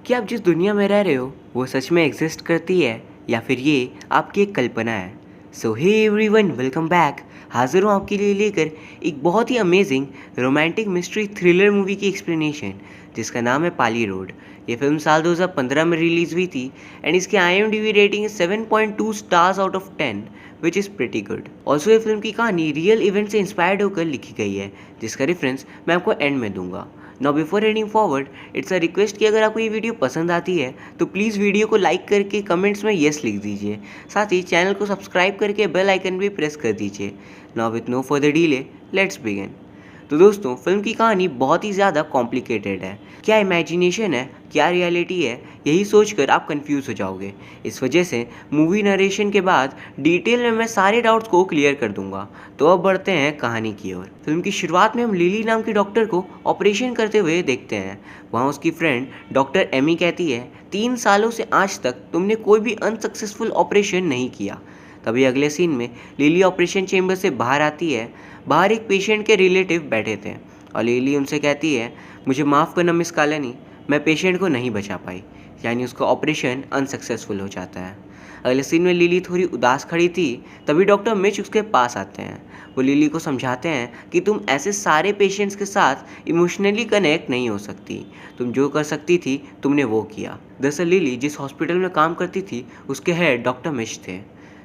कि आप जिस दुनिया में रह रहे हो वो सच में एग्जिस्ट करती है या फिर ये आपकी एक कल्पना है। So hey everyone, welcome back. हाजिर हूँ आपके लिए लेकर एक बहुत ही amazing romantic mystery thriller movie की एक्सप्लेनेशन जिसका नाम है पाली रोड। ये फिल्म साल 2015 में रिलीज़ हुई थी एंड इसकी IMDb रेटिंग है 7.2 stars out of 10 which is pretty good. Also ये फिल्म की कहानी रियल इवेंट से इंस्पायर्ड होकर लिखी गई है जिसका रेफरेंस मैं आपको एंड में दूंगा। Now before heading forward, it's a request कि अगर आपको ये वीडियो पसंद आती है तो प्लीज़ वीडियो को लाइक करके कमेंट्स में येस लिख दीजिए। साथ ही चैनल को सब्सक्राइब करके बेल आइकन भी प्रेस कर दीजिए। Now with no further delay, let's begin. तो दोस्तों, फिल्म की कहानी बहुत ही ज़्यादा कॉम्प्लिकेटेड है। क्या इमेजिनेशन है, क्या रियलिटी है, यही सोचकर आप कंफ्यूज हो जाओगे। इस वजह से मूवी नरेशन के बाद डिटेल में मैं सारे डाउट्स को क्लियर कर दूंगा। तो अब बढ़ते हैं कहानी की ओर। फिल्म की शुरुआत में हम लिली नाम की डॉक्टर को ऑपरेशन करते हुए देखते हैं। वहाँ उसकी फ्रेंड डॉक्टर एमी कहती है, 3 सालों से आज तक तुमने कोई भी अनसक्सेसफुल ऑपरेशन नहीं किया। तभी अगले सीन में लिली ऑपरेशन चेंबर से बाहर आती है। बाहर एक पेशेंट के रिलेटिव बैठे थे और लिली उनसे कहती है, मुझे माफ़ करना मिस कालानी, मैं पेशेंट को नहीं बचा पाई। यानी उसका ऑपरेशन अनसक्सेसफुल हो जाता है। अगले सीन में लिली थोड़ी उदास खड़ी थी। तभी डॉक्टर मिच उसके पास आते हैं। वो लिली को समझाते हैं कि तुम ऐसे सारे पेशेंट्स के साथ इमोशनली कनेक्ट नहीं हो सकती। तुम जो कर सकती थी तुमने वो किया। दरअसल लिली जिस हॉस्पिटल में काम करती थी उसके हेड डॉक्टर मिच थे।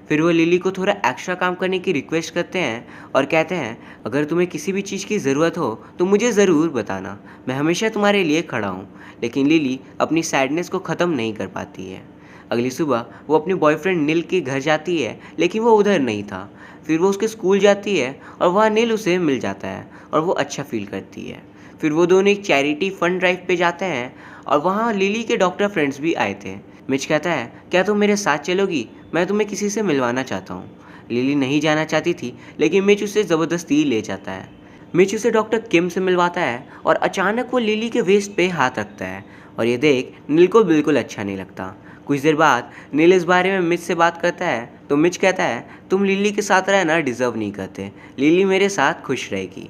फिर वो लिली को थोड़ा एक्स्ट्रा काम करने की रिक्वेस्ट करते हैं और कहते हैं, अगर तुम्हें किसी भी चीज़ की ज़रूरत हो तो मुझे ज़रूर बताना, मैं हमेशा तुम्हारे लिए खड़ा हूँ। लेकिन लिली अपनी सैडनेस को ख़त्म नहीं कर पाती है। अगली सुबह वो अपने बॉयफ्रेंड नील के घर जाती है लेकिन वो उधर नहीं था। फिर वो उसके स्कूल जाती है और वहाँ नील उसे मिल जाता है और वो अच्छा फील करती है। फिर वो दोनों एक चैरिटी फंड ड्राइव पे जाते हैं और वहाँ लिली के डॉक्टर फ्रेंड्स भी आए थे। मिच कहता है, क्या तुम मेरे साथ चलोगी, मैं तुम्हें किसी से मिलवाना चाहता हूँ। लिली नहीं जाना चाहती थी लेकिन मिच उसे ज़बरदस्ती ले जाता है। मिच उसे डॉक्टर किम से मिलवाता है और अचानक वो लिली के वेस्ट पे हाथ रखता है और ये देख नील को बिल्कुल अच्छा नहीं लगता। कुछ देर बाद नील इस बारे में मिच से बात करता है तो मिच कहता है, तुम लिली के साथ रहना डिज़र्व नहीं करते, लिली मेरे साथ खुश रहेगी।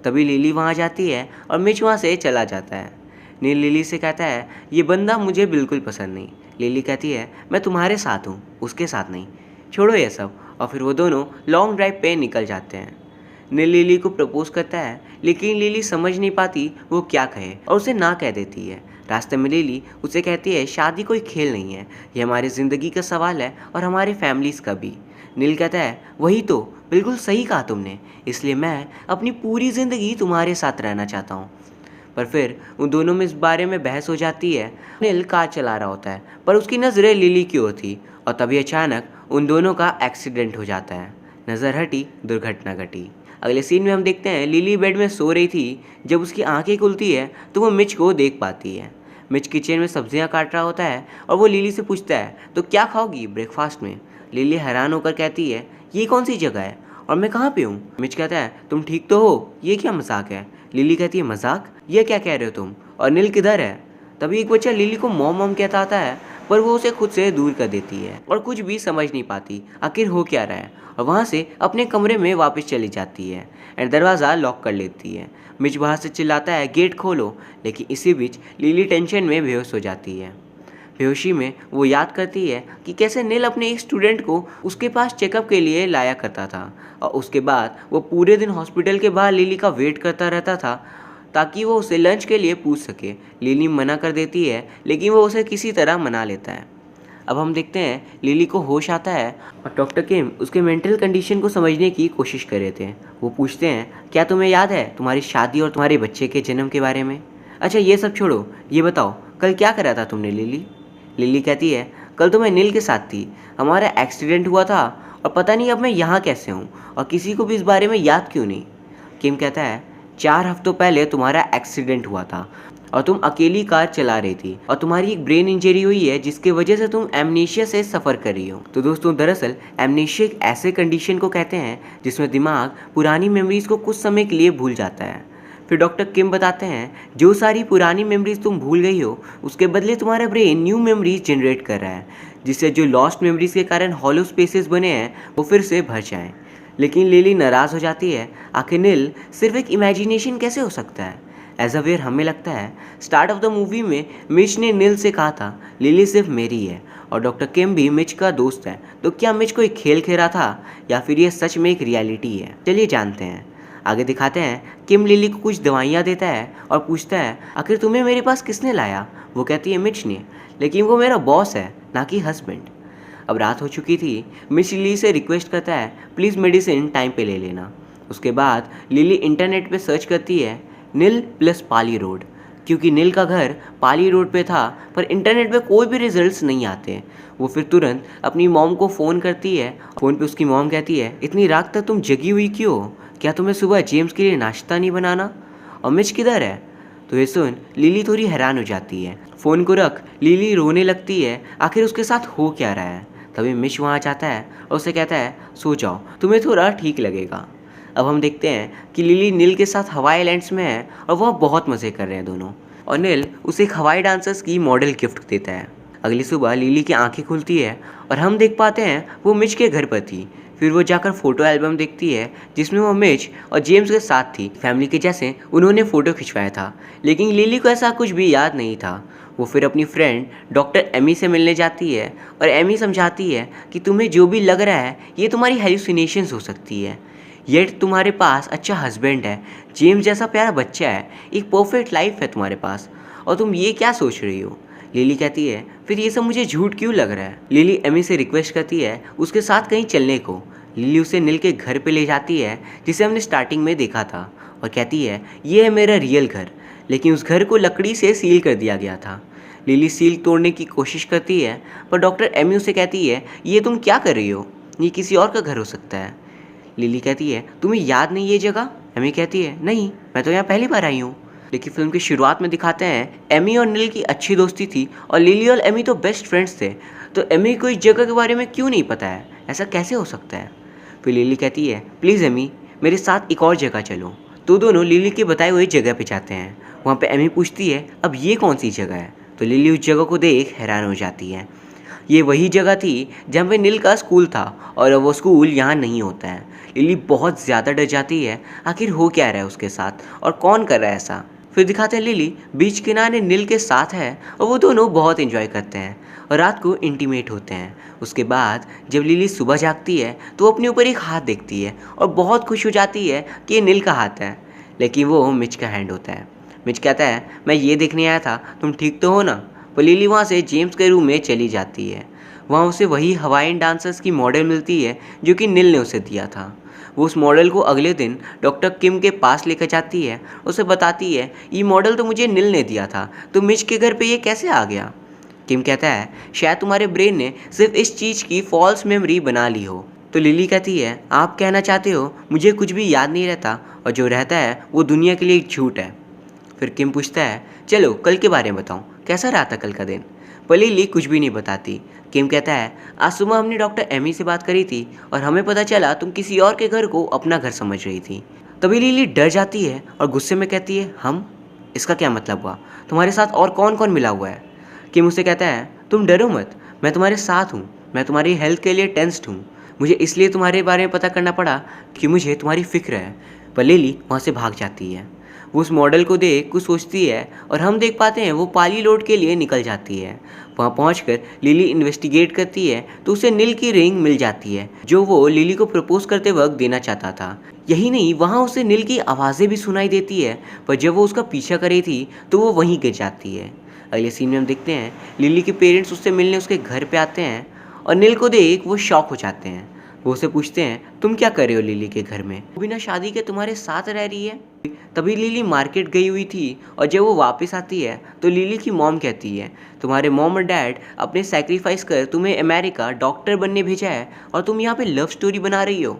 तभी लिली वहाँ जाती है और मिच वहाँ से चला जाता है। नील लिली से कहता है, ये बंदा मुझे बिल्कुल पसंद नहीं। लिली कहती है, मैं तुम्हारे साथ हूँ, उसके साथ नहीं, छोड़ो ये सब। और फिर वो दोनों लॉन्ग ड्राइव पे निकल जाते हैं। नील लिली को प्रपोज करता है लेकिन लिली समझ नहीं पाती वो क्या कहे और उसे ना कह देती है। रास्ते में लिली उसे कहती है, शादी कोई खेल नहीं है, ये हमारी ज़िंदगी का सवाल है और हमारे फैमिलीज़ का भी। नील कहता है, वही तो, बिल्कुल सही कहा तुमने, इसलिए मैं अपनी पूरी ज़िंदगी तुम्हारे साथ रहना चाहता हूँ। पर फिर उन दोनों में इस बारे में बहस हो जाती है। नील कार चला रहा होता है पर उसकी नज़रें लिली की ओर थी और तभी अचानक उन दोनों का एक्सीडेंट हो जाता है। नज़र हटी, दुर्घटना घटी। अगले सीन में हम देखते हैं लिली बेड में सो रही थी। जब उसकी आंखें खुलती है तो वो मिच को देख पाती है। मिच किचन में सब्जियां काट रहा होता है और वो लिली से पूछता है, तो क्या खाओगी ब्रेकफास्ट में। लिली हैरान होकर कहती है, ये कौन सी जगह है और मैं कहाँ पे हूँ। मिच कहता है, तुम ठीक तो हो, ये क्या मजाक है। लिली कहती है, मजाक, ये क्या कह रहे हो तुम, और नील किधर है। तभी एक बच्चा लिली को मॉम मॉम कहता आता है पर वो उसे खुद से दूर कर देती है और कुछ भी समझ नहीं पाती आखिर हो क्या रहा है, और वहाँ से अपने कमरे में वापस चली जाती है एंड दरवाज़ा लॉक कर लेती है। मिच बाहर से चिल्लाता है, गेट खोलो, लेकिन इसी बीच लिली टेंशन में बेहोश हो जाती है। बेहोशी में वो याद करती है कि कैसे नील अपने एक स्टूडेंट को उसके पास चेकअप के लिए लाया करता था और उसके बाद वो पूरे दिन हॉस्पिटल के बाहर लिली का वेट करता रहता था ताकि वो उसे लंच के लिए पूछ सके। लिली मना कर देती है लेकिन वो उसे किसी तरह मना लेता है। अब हम देखते हैं लिली को होश आता है और डॉक्टर किम उसके मेंटल कंडीशन को समझने की कोशिश कर रहे थे। वो पूछते हैं, क्या तुम्हें याद है तुम्हारी शादी और तुम्हारे बच्चे के जन्म के बारे में। अच्छा ये सब छोड़ो, ये बताओ कल क्या करा था तुमने लिली। लिली कहती है, कल तो मैं नील के साथ थी, हमारा एक्सीडेंट हुआ था और पता नहीं अब मैं यहाँ कैसे हूँ और किसी को भी इस बारे में याद क्यों नहीं। किम कहता है, 4 हफ्तों पहले तुम्हारा एक्सीडेंट हुआ था और तुम अकेली कार चला रही थी और तुम्हारी एक ब्रेन इंजरी हुई है जिसकी वजह से तुम एमनेशिया से सफ़र कर रही हो। तो दोस्तों, दरअसल एमनेशिया एक ऐसे कंडीशन को कहते हैं जिसमें दिमाग पुरानी मेमोरीज को कुछ समय के लिए भूल जाता है। फिर डॉक्टर किम बताते हैं, जो सारी पुरानी मेमोरीज तुम भूल गई हो उसके बदले तुम्हारा ब्रेन न्यू मेमोरीज जनरेट कर रहा है, जिससे जो लॉस्ट मेमोरीज के कारण हॉलो स्पेसेस बने हैं वो फिर से भर जाएं। लेकिन लिली नाराज़ हो जाती है, आखिर नील सिर्फ एक इमेजिनेशन कैसे हो सकता है। एज अ वेयर हमें लगता है स्टार्ट ऑफ द मूवी में मिच ने नील से कहा था लिली सिर्फ मेरी है और डॉक्टर किम भी मिच का दोस्त है। तो क्या मिच कोई खेल खेला था या फिर ये सच में एक रियलिटी है? चलिए जानते हैं। आगे दिखाते हैं किम लिली को कुछ दवाइयाँ देता है और पूछता है आखिर तुम्हें मेरे पास किसने लाया? वो कहती है मिच ने, लेकिन वो मेरा बॉस है ना कि हस्बैंड। अब रात हो चुकी थी। मिच लिली से रिक्वेस्ट करता है प्लीज़ मेडिसिन टाइम पे ले लेना। उसके बाद लिली इंटरनेट पे सर्च करती है नील प्लस पाली रोड, क्योंकि नील का घर पाली रोड पे था पर इंटरनेट पे कोई भी रिजल्ट्स नहीं आते। वो फिर तुरंत अपनी मॉम को फ़ोन करती है। फ़ोन पे उसकी मॉम कहती है इतनी रात तक तुम जगी हुई क्यों? क्या तुम्हें सुबह जेम्स के लिए नाश्ता नहीं बनाना? और मिच किधर है? तो ये सुन लिली थोड़ी हैरान हो जाती है। फ़ोन को रख लिली रोने लगती है, आखिर उसके साथ हो क्या रहा है। तभी मिच वहाँ जाता है और उसे कहता है सो जाओ, तुम्हें थोड़ा ठीक लगेगा। अब हम देखते हैं कि लिली नील के साथ हवाई आइलैंड्स में है और वह बहुत मज़े कर रहे हैं दोनों, और नील उसे एक हवाई डांसर्स की मॉडल गिफ्ट देता है। अगली सुबह लिली की आंखें खुलती है और हम देख पाते हैं वो मिच के घर पर थी। फिर वो जाकर फ़ोटो एल्बम देखती है जिसमें वो मिच और जेम्स के साथ थी। फैमिली के जैसे उन्होंने फ़ोटो खिंचवाया था, लेकिन लिली को ऐसा कुछ भी याद नहीं था। वो फिर अपनी फ्रेंड डॉक्टर एमी से मिलने जाती है और एमी समझाती है कि तुम्हें जो भी लग रहा है ये तुम्हारी हेलुसिनेशंस हो सकती है। येट तुम्हारे पास अच्छा हस्बैंड है, जेम्स जैसा प्यारा बच्चा है, एक परफेक्ट लाइफ है तुम्हारे पास, और तुम ये क्या सोच रही हो? लिली कहती है फिर ये सब मुझे झूठ क्यों लग रहा है? लिली एमी से रिक्वेस्ट करती है उसके साथ कहीं चलने को। लिली उसे नील के घर पे ले जाती है जिसे हमने स्टार्टिंग में देखा था, और कहती है ये है मेरा रियल घर, लेकिन उस घर को लकड़ी से सील कर दिया गया था। लिली सील तोड़ने की कोशिश करती है पर डॉक्टर एमी उसे कहती है ये तुम क्या कर रही हो, ये किसी और का घर हो सकता है। लिली कहती है तुम्हें याद नहीं ये जगह? एमी कहती है नहीं, मैं तो यहाँ पहली बार आई हूँ। लेकिन फिल्म की शुरुआत में दिखाते हैं एमी और नील की अच्छी दोस्ती थी और लिली और एमी तो बेस्ट फ्रेंड्स थे, तो एमी को इस जगह के बारे में क्यों नहीं पता है? ऐसा कैसे हो सकता है? फिर लिली कहती है प्लीज़ एमी मेरे साथ एक और जगह चलो। तो दोनों लिली के बताए हुए जगह पे जाते हैं। वहाँ पे एमी पूछती है अब ये कौन सी जगह है? तो लिली उस जगह को देख हैरान हो जाती है। ये वही जगह थी जहाँ पे नील का स्कूल था और वो स्कूल यहाँ नहीं होता है। लिली बहुत ज़्यादा डर जाती है, आखिर हो क्या रहा है उसके साथ और कौन कर रहा है ऐसा। फिर दिखाते हैं लिली बीच किनारे नील के साथ है और वो दोनों बहुत एंजॉय करते हैं और रात को इंटीमेट होते हैं। उसके बाद जब लिली सुबह जागती है तो वो अपने ऊपर एक हाथ देखती है और बहुत खुश हो जाती है कि ये नील का हाथ है, लेकिन वो मिच का हैंड होता है। मिच कहता है मैं ये देखने आया था तुम ठीक तो हो ना? तो लिली वहाँ से जेम्स के रूम में चली जाती है। वहाँ उसे वही हवाईन डांसर्स की मॉडल मिलती है जो कि नील ने उसे दिया था। वो उस मॉडल को अगले दिन डॉक्टर किम के पास लेकर जाती है, उसे बताती है ये मॉडल तो मुझे नील ने दिया था, तो मिच के घर पे ये कैसे आ गया? किम कहता है शायद तुम्हारे ब्रेन ने सिर्फ इस चीज़ की फॉल्स मेमोरी बना ली हो। तो लिली कहती है आप कहना चाहते हो मुझे कुछ भी याद नहीं रहता और जो रहता है वो दुनिया के लिए एक झूठ है। फिर किम पूछता है चलो कल के बारे में बताऊँ, कैसा रहा था कल का दिन? पर लिली कुछ भी नहीं बताती। किम कहता है आज सुबह हमने डॉक्टर एमी से बात करी थी और हमें पता चला तुम किसी और के घर को अपना घर समझ रही थी। तभी लिली डर जाती है और गुस्से में कहती है हम? इसका क्या मतलब हुआ? तुम्हारे साथ और कौन कौन मिला हुआ है? किम उसे कहता है तुम डरो मत, मैं तुम्हारे साथ हूँ, मैं तुम्हारी हेल्थ के लिए टेंस्ड हूँ, मुझे इसलिए तुम्हारे बारे में पता करना पड़ा कि मुझे तुम्हारी फिक्र है। पर लिली वहाँ से भाग जाती है। वो उस मॉडल को देख कुछ सोचती है और हम देख पाते हैं वो पाली रोड के लिए निकल जाती है। वहाँ पहुँचकर लिली इन्वेस्टिगेट करती है तो उसे नील की रिंग मिल जाती है जो वो लिली को प्रपोज करते वक्त देना चाहता था। यही नहीं, वहाँ उसे नील की आवाज़ें भी सुनाई देती है, पर जब वो उसका पीछा कर रही थी तो वो वहीं गिर जाती है। अगले सीन में हम देखते हैं लिली के पेरेंट्स उससे मिलने उसके घर पे आते हैं और नील को देख वो शॉक हो जाते हैं। वो उसे पूछते हैं तुम क्या कर रहे हो लिली के घर में? वो बिना शादी के तुम्हारे साथ रह रही है। तभी लिली मार्केट गई हुई थी और जब वो वापस आती है तो लिली की मॉम कहती है तुम्हारे मॉम और डैड अपने सैक्रिफाइस कर तुम्हें अमेरिका डॉक्टर बनने भेजा है और तुम यहाँ पे लव स्टोरी बना रही हो।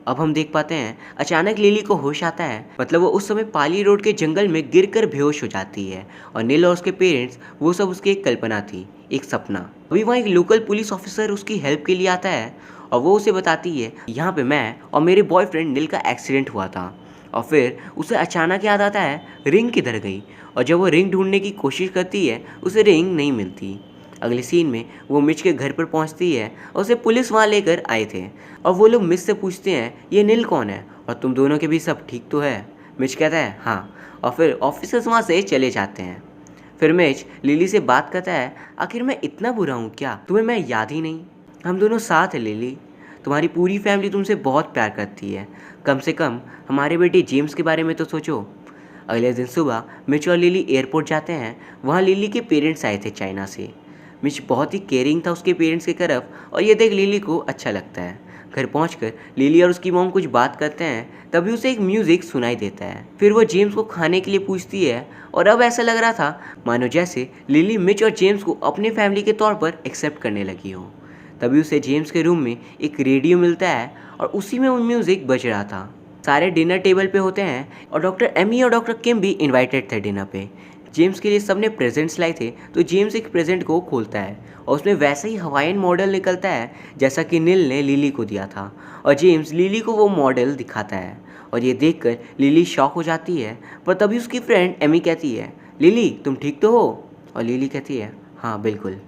अब हम देख पाते हैं अचानक लिली को होश आता है, मतलब वो उस समय पाली रोड के जंगल में गिरकर बेहोश हो जाती है और नील और उसके पेरेंट्स वो सब उसकी एक कल्पना थी, एक सपना। अभी वहाँ एक लोकल पुलिस ऑफिसर उसकी हेल्प के लिए आता है और वो उसे बताती है यहाँ पे मैं और मेरे बॉयफ्रेंड नील का एक्सीडेंट हुआ था। और फिर उसे अचानक याद आता है रिंग किधर गई, और जब वो रिंग ढूंढने की कोशिश करती है उसे रिंग नहीं मिलती। अगले सीन में वो मिच के घर पर पहुंचती है और उसे पुलिस वहाँ लेकर आए थे और वो लोग मिच से पूछते हैं ये नील कौन है और तुम दोनों के भी सब ठीक तो है? मिच कहता है हाँ, और फिर ऑफिसर्स वहाँ से चले जाते हैं। फिर मिच लिली से बात करता है, आखिर मैं इतना बुरा हूँ क्या, तुम्हें मैं याद ही नहीं? हम दोनों साथ हैं लिली, तुम्हारी पूरी फैमिली तुमसे बहुत प्यार करती है, कम से कम हमारे बेटे जेम्स के बारे में तो सोचो। अगले दिन सुबह मिच और लिली एयरपोर्ट जाते हैं। वहाँ लिली के पेरेंट्स आए थे चाइना से। मिच बहुत ही केयरिंग था उसके पेरेंट्स की तरफ, और ये देख लिली को अच्छा लगता है। घर पहुंचकर लिली और उसकी मॉम कुछ बात करते हैं, तभी उसे एक म्यूज़िक सुनाई देता है। फिर वो जेम्स को खाने के लिए पूछती है, और अब ऐसा लग रहा था मानो जैसे लिली मिच और जेम्स को अपनी फैमिली के तौर पर एक्सेप्ट करने लगी हो। तभी उसे जेम्स के रूम में एक रेडियो मिलता है, और उसी में वो म्यूज़िक बज रहा था। सारे डिनर टेबल पे होते हैं, और डॉक्टर एमी और डॉक्टर किम भी इनवाइटेड थे डिनर पे। जेम्स के लिए सबने प्रेजेंट्स लाए थे, तो जेम्स एक प्रेजेंट को खोलता है, और उसमें वैसा ही हवाईन मॉडल निकलता है जैसा कि नील ने लिली को दिया था। और जेम्स लिली को वो मॉडल दिखाता है, और ये देखकर लिली शॉक हो जाती है। पर तभी उसकी फ्रेंड एमी कहती है, लिली तुम ठीक तो हो? और लिली कहती है हाँ बिल्कुल।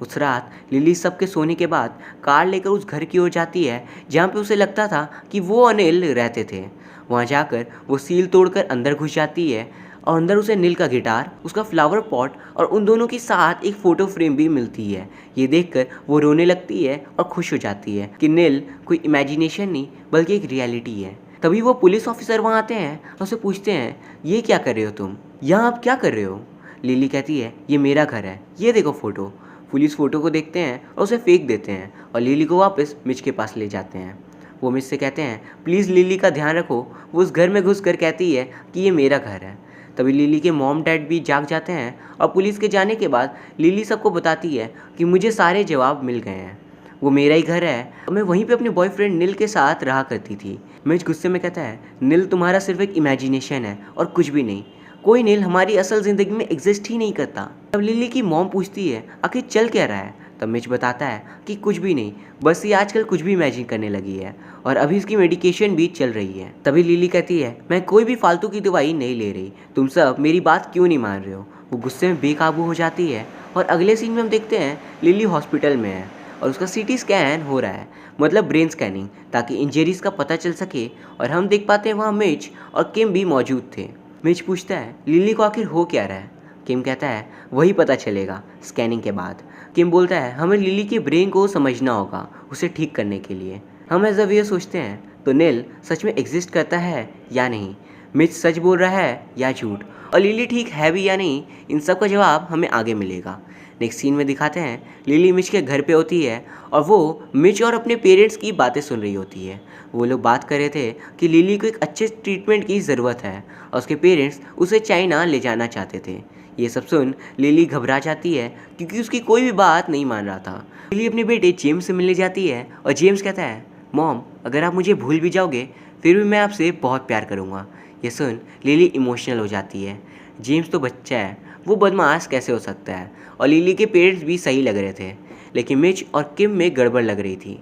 उस रात लिली सबके सोने के बाद कार लेकर उस घर की ओर जाती है जहाँ पे उसे लगता था कि वो अनिल रहते थे। वहाँ जाकर वो सील तोड़कर अंदर घुस जाती है, और अंदर उसे नील का गिटार, उसका फ्लावर पॉट और उन दोनों के साथ एक फ़ोटो फ्रेम भी मिलती है। ये देखकर वो रोने लगती है और खुश हो जाती है कि नील कोई इमेजिनेशन नहीं बल्कि एक रियलिटी है। तभी वो पुलिस ऑफिसर वहाँ आते हैं और उसे पूछते हैं, ये क्या कर रहे हो तुम, यहाँ आप क्या कर रहे हो? लिली कहती है, ये मेरा घर है, ये देखो फ़ोटो। पुलिस फ़ोटो को देखते हैं और उसे फेंक देते हैं, और लिली को वापस मिच के पास ले जाते हैं। वो मिच से कहते हैं, प्लीज़ लिली का ध्यान रखो। वो उस घर में घुसकर कहती है कि ये मेरा घर है। तभी लिली के मॉम डैड भी जाग जाते हैं, और पुलिस के जाने के बाद लिली सबको बताती है कि मुझे सारे जवाब मिल गए हैं, वो मेरा ही घर है, और मैं वहीं पे अपने बॉयफ्रेंड नील के साथ रहा करती थी। मिच गुस्से में कहता है, नील तुम्हारा सिर्फ एक इमेजिनेशन है और कुछ भी नहीं, कोई नील हमारी असल ज़िंदगी में एग्जिस्ट ही नहीं करता। तब लिली की मॉम पूछती है, आखिर चल क्या रहा है? तब मिच बताता है कि कुछ भी नहीं, बस ये आजकल कुछ भी इमेजिन करने लगी है, और अभी इसकी मेडिकेशन भी चल रही है। तभी लिली कहती है, मैं कोई भी फालतू की दवाई नहीं ले रही, तुम सब मेरी बात क्यों नहीं मान रहे हो? वो गुस्से में बेकाबू हो जाती है, और अगले सीन में हम देखते हैं लिली हॉस्पिटल में है, और उसका सीटी स्कैन हो रहा है, मतलब ब्रेन स्कैनिंग, ताकि इंजरीज का पता चल सके। और हम देख पाते हैं वहाँ मिच और किम भी मौजूद थे। मिच पूछता है, लिली को आखिर हो क्या रहा है? किम कहता है, वही पता चलेगा स्कैनिंग के बाद। किम बोलता है, हमें लिली के ब्रेन को समझना होगा उसे ठीक करने के लिए। हम एज अ वे सोचते हैं, तो नील सच में एग्जिस्ट करता है या नहीं, मिच सच बोल रहा है या झूठ, और लिली ठीक है भी या नहीं, इन सब का जवाब हमें आगे मिलेगा। नेक्स्ट सीन में दिखाते हैं लिली मिच के घर पे होती है, और वो मिच और अपने पेरेंट्स की बातें सुन रही होती है। वो लोग बात कर रहे थे कि लिली को एक अच्छे ट्रीटमेंट की ज़रूरत है, और उसके पेरेंट्स उसे चाइना ले जाना चाहते थे। ये सब सुन लिली घबरा जाती है, क्योंकि उसकी कोई भी बात नहीं मान रहा था। लिली अपने बेटे जेम्स से मिलने जाती है, और जेम्स कहता है, मॉम अगर आप मुझे भूल भी जाओगे फिर भी मैं आपसे बहुत प्यार करूँगा। ये सुन लिली इमोशनल हो जाती है। जेम्स तो बच्चा है, वो बदमाश कैसे हो सकता है? और लिली के पेरेंट्स भी सही लग रहे थे, लेकिन मिच और किम में गड़बड़ लग रही थी।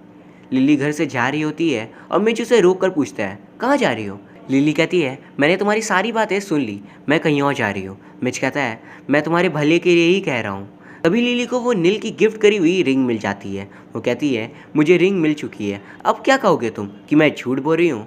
लिली घर से जा रही होती है, और मिच उसे रोक कर पूछता है, कहाँ जा रही हो? लिली कहती है, मैंने तुम्हारी सारी बातें सुन ली, मैं कहीं और जा रही हूँ। मिच कहता है, मैं तुम्हारे भले के लिए ही कह रहा हूँ। तभी लिली को वो नील की गिफ्ट करी हुई रिंग मिल जाती है। वो कहती है, मुझे रिंग मिल चुकी है, अब क्या कहोगे तुम कि मैं झूठ बोल रही हूँ?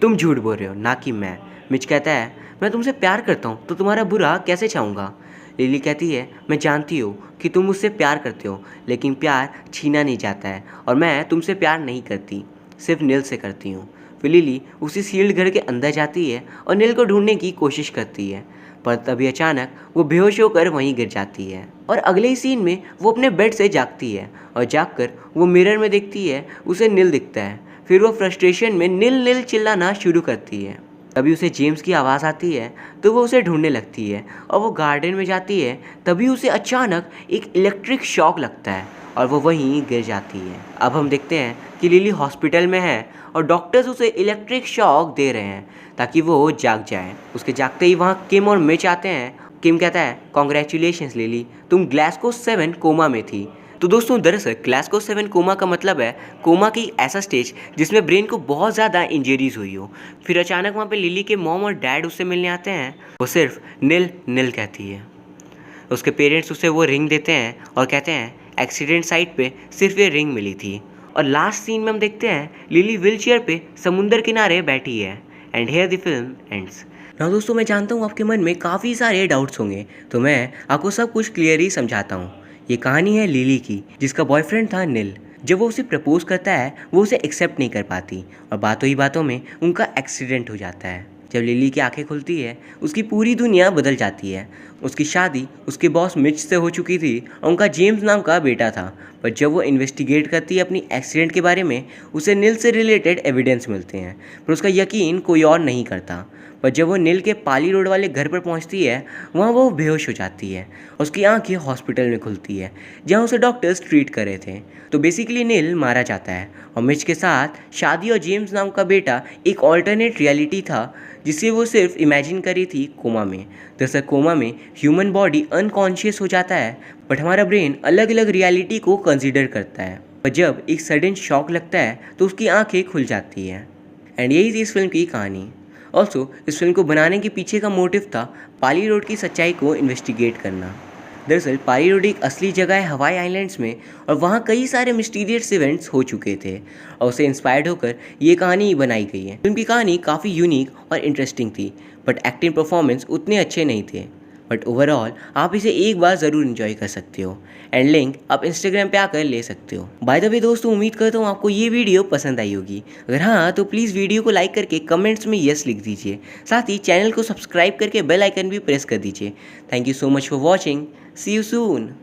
तुम झूठ बोल रहे हो, ना कि मैं। मिच कहता है, मैं तुमसे प्यार करता हूँ तो तुम्हारा बुरा कैसे चाहूँगा? लिली कहती है, मैं जानती हूँ कि तुम मुझसे प्यार करते हो, लेकिन प्यार छीना नहीं जाता है, और मैं तुमसे प्यार नहीं करती, सिर्फ नील से करती हूँ। फिर लिली उसी सील्ड घर के अंदर जाती है और नील को ढूंढने की कोशिश करती है, पर तभी अचानक वो बेहोश होकर वहीं गिर जाती है। और अगले ही सीन में वो अपने बेड से जागती है, और जागकर वो मिरर में देखती है, उसे नील दिखता है। फिर वो फ्रस्ट्रेशन में नील नील चिल्लाना शुरू करती है। तभी उसे जेम्स की आवाज़ आती है, तो वो उसे ढूंढने लगती है, और वो गार्डन में जाती है। तभी उसे अचानक एक इलेक्ट्रिक शॉक लगता है, और वो वहीं गिर जाती है। अब हम देखते हैं कि लिली हॉस्पिटल में है, और डॉक्टर्स उसे इलेक्ट्रिक शॉक दे रहे हैं ताकि वो जाग जाए। उसके जागते ही वहाँ किम और मिच आते हैं। किम कहता है, कॉन्ग्रेचुलेशंस लिली, तुम ग्लास्को 7 कोमा में थी। तो दोस्तों दरअसल ग्लास्को 7 कोमा का मतलब है कोमा की ऐसा स्टेज जिसमें ब्रेन को बहुत ज़्यादा इंजरीज हुई हो। फिर अचानक वहाँ पे लिली के मॉम और डैड उससे मिलने आते हैं। वो सिर्फ नील नील कहती है। उसके पेरेंट्स उसे वो रिंग देते हैं और कहते हैं एक्सीडेंट साइट पे सिर्फ ये रिंग मिली थी। और लास्ट सीन में हम देखते हैं लिली व्हीलचेयर पे समुंदर किनारे बैठी है। And here the film ends. ना दोस्तों, मैं जानता हूँ आपके मन में काफ़ी सारे डाउट्स होंगे, तो मैं आपको सब कुछ क्लियरली समझाता हूँ। ये कहानी है लिली की, जिसका बॉयफ्रेंड था नील। जब वो उसे प्रपोज करता है, वो उसे एक्सेप्ट नहीं कर पाती और बातों ही बातों में उनका एक्सीडेंट हो जाता है। जब लिली की आंखें खुलती है, उसकी पूरी दुनिया बदल जाती है। उसकी शादी उसके बॉस मिच से हो चुकी थी और उनका जेम्स नाम का बेटा था। पर जब वो इन्वेस्टिगेट करती है अपनी एक्सीडेंट के बारे में, उसे नील से रिलेटेड एविडेंस मिलते हैं, पर उसका यकीन कोई और नहीं करता। पर जब वो नील के पाली रोड वाले घर पर पहुंचती है, वहाँ वो बेहोश हो जाती है। उसकी आंखें हॉस्पिटल में खुलती है, जहाँ उसे डॉक्टर्स ट्रीट कर रहे थे। तो बेसिकली नील मारा जाता है और मिच के साथ शादी और जेम्स नाम का बेटा एक ऑल्टरनेट रियलिटी था, जिसे वो सिर्फ इमेजिन करी थी कोमा में। दरअसल कोमा में ह्यूमन बॉडी अनकॉन्शियस हो जाता है, बट हमारा ब्रेन अलग अलग रियलिटी को कंसिडर करता है। पर जब एक सडन शॉक लगता है, तो उसकी आंखें खुल जाती हैं। एंड यही थी इस फिल्म की कहानी। ऑल्सो इस फिल्म को बनाने के पीछे का मोटिव था पाली रोड की सच्चाई को इन्वेस्टिगेट करना। दरअसल पाली रोड एक असली जगह है हवाई आइलैंड्स में, और वहाँ कई सारे मिस्टीरियस इवेंट्स हो चुके थे, और उसे इंस्पायर्ड होकर ये कहानी बनाई गई है। फिल्म की कहानी काफ़ी यूनिक और इंटरेस्टिंग थी, बट एक्टिंग परफॉर्मेंस उतने अच्छे नहीं थे। बट ओवरऑल आप इसे एक बार ज़रूर इन्जॉय कर सकते हो, एंड लिंक आप इंस्टाग्राम पे आकर ले सकते हो। बाय द वे दोस्तों, उम्मीद करता हूँ आपको ये वीडियो पसंद आई होगी। अगर हाँ, तो प्लीज़ वीडियो को लाइक करके कमेंट्स में यस लिख दीजिए। साथ ही चैनल को सब्सक्राइब करके बेल आइकन भी प्रेस कर दीजिए। Thank you so much for watching. See you soon.